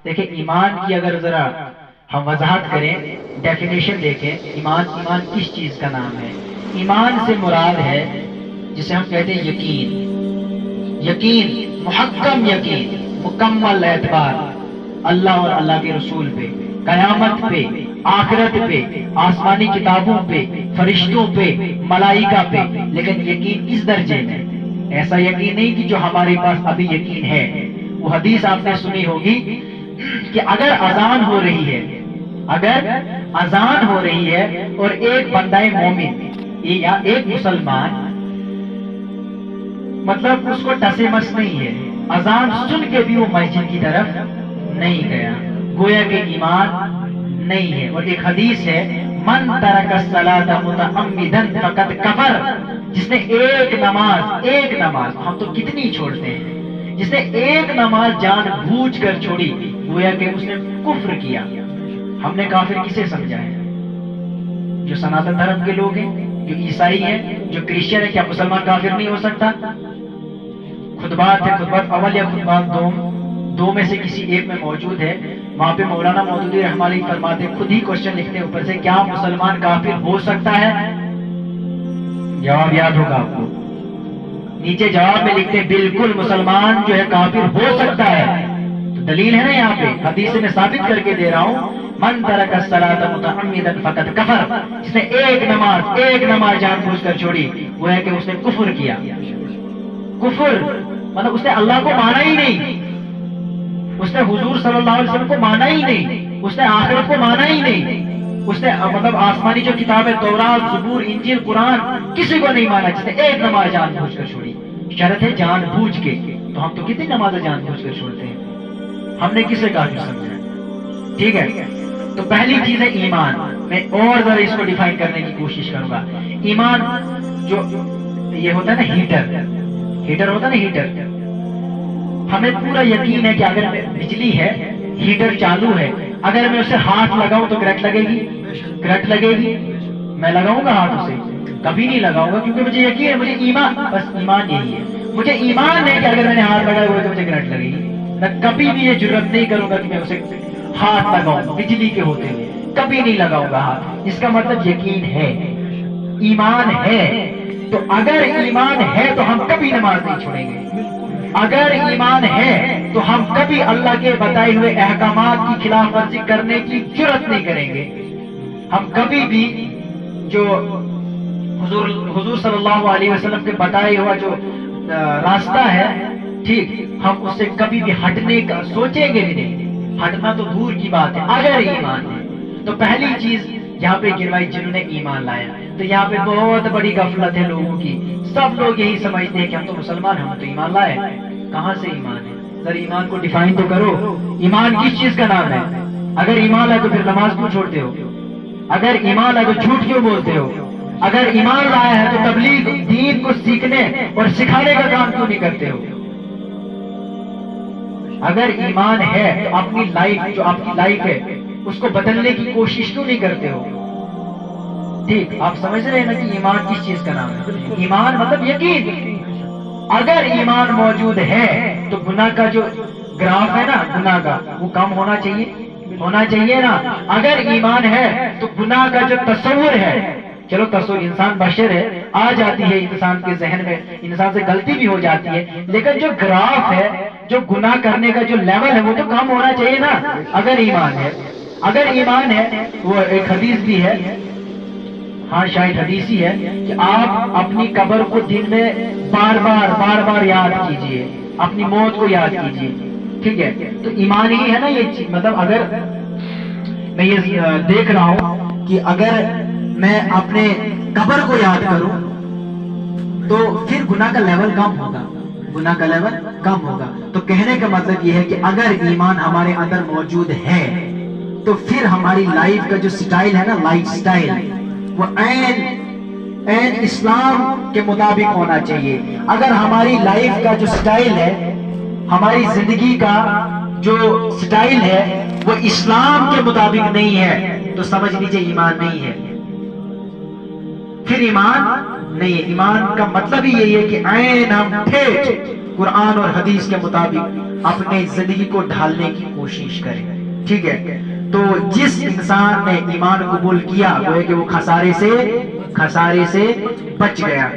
دیکھیں ایمان کی اگر ذرا ہم وضاحت کریں، ڈیفینیشن دیکھیں، ایمان کس چیز کا نام ہے؟ ایمان سے مراد ہے جسے ہم کہتے ہیں یقین، محکم یقین، مکمل اعتبار اللہ اور اللہ کے رسول پہ، قیامت پہ، آخرت پہ، آسمانی کتابوں پہ، فرشتوں پہ، ملائکہ پہ، لیکن یقین کس درجے میں؟ ایسا یقین نہیں کہ جو ہمارے پاس ابھی یقین ہے۔ وہ حدیث آپ نے سنی ہوگی کہ اگر اذان ہو رہی ہے اور ایک بندہ مومن یا ایک مسلمان مطلب اس کو ٹسے مس نہیں ہے، اذان سن کے بھی وہ مسجد کی طرف نہیں گیا، گویا کہ ایمان نہیں ہے۔ اور ایک حدیث ہے من ترک الصلاۃ متعمدا فقد کفر، جس نے ایک نماز ہم تو کتنی چھوڑتے ہیں، جس نے ایک نماز جان بوجھ کر چھوڑی گویا کہ اس نے کفر کیا۔ ہم نے کافر کسے سمجھا ہے؟ جو سناتن دھرم کے لوگ ہیں، جو عیسائی ہیں، جو کرسچن ہے۔ کیا مسلمان کافر نہیں ہو سکتا؟ خطبات اول یا خطبات دو میں سے کسی ایک میں موجود ہے، وہاں پہ مولانا مودودی رحمہ اللہ فرماتے، خود ہی کوشچن لکھتے اوپر سے، کیا مسلمان کافر ہو سکتا ہے؟ جواب یاد ہوگا آپ کو، نیچے جواب میں لکھتے بالکل مسلمان جو ہے کافر ہو سکتا ہے۔ تو دلیل ہے نا یہاں پہ، حدیث میں ثابت کر کے دے رہا ہوں، من ترک الصلاۃ متعمدا فقد کفر، جس نے ایک نماز جان بوجھ کر چھوڑی وہ ہے کہ اس نے کفر کیا۔ کفر مطلب اس نے اللہ کو مانا ہی نہیں، اس نے حضور صلی اللہ علیہ وسلم کو مانا ہی نہیں، اس نے آخرت کو مانا ہی نہیں، اس نے مطلب آسمانی جو کتاب ہے تورات، زبور، انجیل، قرآن کسی کو نہیں مانا، جس نے ایک نماز جان بوجھ کر چھوڑی۔ شرط ہے جان بوجھ کے، تو ہم تو کتنی نمازیں جان بوجھ کر چھوڑتے ہیں؟ ہم نے کسے کافر سمجھا؟ ٹھیک ہے، تو پہلی چیز ہے ایمان۔ میں اور ذرا اس کو ڈیفائن کرنے کی کوشش کروں گا۔ ایمان جو یہ ہوتا ہے نا ہیٹر ہوتا ہے نا ہیٹر، ہمیں پورا یقین ہے کہ اگر بجلی ہے، ہیٹر چالو ہے، اگر میں اسے ہاتھ لگاؤں تو کرنٹ لگے گی؟ میں لگاؤں گا ہاتھ اسے؟ کبھی نہیں لگاؤں گا، کیونکہ مجھے یقین ہے، مجھے ایمان یہی ہے، مجھے ایمان ہے کہ اگر میں نے ہاتھ لگایا ہوا تو مجھے کرنٹ لگے گی۔ میں کبھی بھی یہ جرات نہیں کروں گا کہ میں اسے ہاتھ لگاؤں بجلی کے ہوتے ہوئے، کبھی نہیں لگاؤں گا ہاتھ۔ اس کا مطلب یقین ہے، ایمان ہے۔ تو اگر ایمان ہے تو ہم کبھی نماز نہیں چھوڑیں گے، اگر ایمان ہے تو ہم کبھی اللہ کے بتائے ہوئے احکامات کی خلاف ورزی کرنے کی جرات نہیں کریں گے۔ ہم کبھی بھی جو حضور صلی اللہ علیہ وسلم کے بتائے ہوا جو راستہ ہے، ٹھیک، ہم اس سے کبھی بھی ہٹنے کا سوچیں گے بھی نہیں، ہٹنا تو دور کی بات ہے اگر ایمان ہے۔ تو پہلی چیز یہاں پہ گروائی جنہوں نے ایمان لایا۔ تو یہاں پہ بہت بڑی غفلت ہے لوگوں کی، سب لوگ یہی سمجھتے ہیں کہ ہم تو مسلمان، ہم تو ایمان لائے۔ کہاں سے ایمان ہے؟ ذرا ایمان کو ڈیفائن تو کرو، ایمان کس چیز کا نام ہے؟ اگر ایمان ہے تو پھر نماز کیوں چھوڑتے ہو؟ اگر ایمان ہے تو جھوٹ کیوں بولتے ہو؟ اگر ایمان لایا ہے تو تبلیغ دین کو سیکھنے اور سکھانے کا کام کیوں نہیں کرتے ہو؟ اگر ایمان ہے تو اپنی لائف، جو آپ کی لائف ہے، اس کو بدلنے کی کوشش کیوں نہیں کرتے ہو؟ ٹھیک، آپ سمجھ رہے ہیں نا کہ ایمان کس چیز کا نام ہے؟ ایمان مطلب یقین۔ اگر ایمان موجود ہے تو گناہ کا جو گراف ہے نا، گناہ کا، وہ کم ہونا چاہیے نا۔ اگر ایمان ہے تو گناہ کا جو تصور ہے، چلو تصور، انسان بشر ہے، آ جاتی ہے انسان کے ذہن میں، انسان سے غلطی بھی ہو جاتی ہے، لیکن جو گراف ہے، جو گناہ کرنے کا جو لیول ہے، وہ تو کم ہونا چاہیے نا اگر ایمان ہے۔ اگر ایمان ہے، وہ ایک حدیث بھی ہے، ہاں شاید حدیث ہی ہے، کہ آپ اپنی قبر کو دن میں بار بار یاد کیجئے، اپنی موت کو یاد کیجئے، ٹھیک ہے؟ تو ایمان ہی ہے نا یہ چیز۔ مطلب اگر میں یہ دیکھ رہا ہوں کہ اگر میں اپنے قبر کو یاد کروں تو پھر گناہ کا لیول کم ہوگا، تو کہنے کا مطلب یہ ہے کہ اگر ایمان ہمارے اندر موجود ہے تو پھر ہماری لائف کا جو سٹائل ہے نا، لائف سٹائل، وہ عین اسلام کے مطابق ہونا چاہیے۔ اگر ہماری لائف کا جو سٹائل ہے، ہماری زندگی کا جو سٹائل ہے، وہ اسلام کے مطابق نہیں ہے تو سمجھ لیجیے ایمان نہیں ہے، پھر ایمان نہیں ہے. ایمان کا مطلب ہی یہی ہے کہ عین ہم ٹھیک قرآن اور حدیث کے مطابق اپنے زندگی کو ڈھالنے کی کوشش کریں. ٹھیک ہے. تو جس انسان نے ایمان قبول کیا وہ ہے کہ وہ خسارے سے بچ گیا.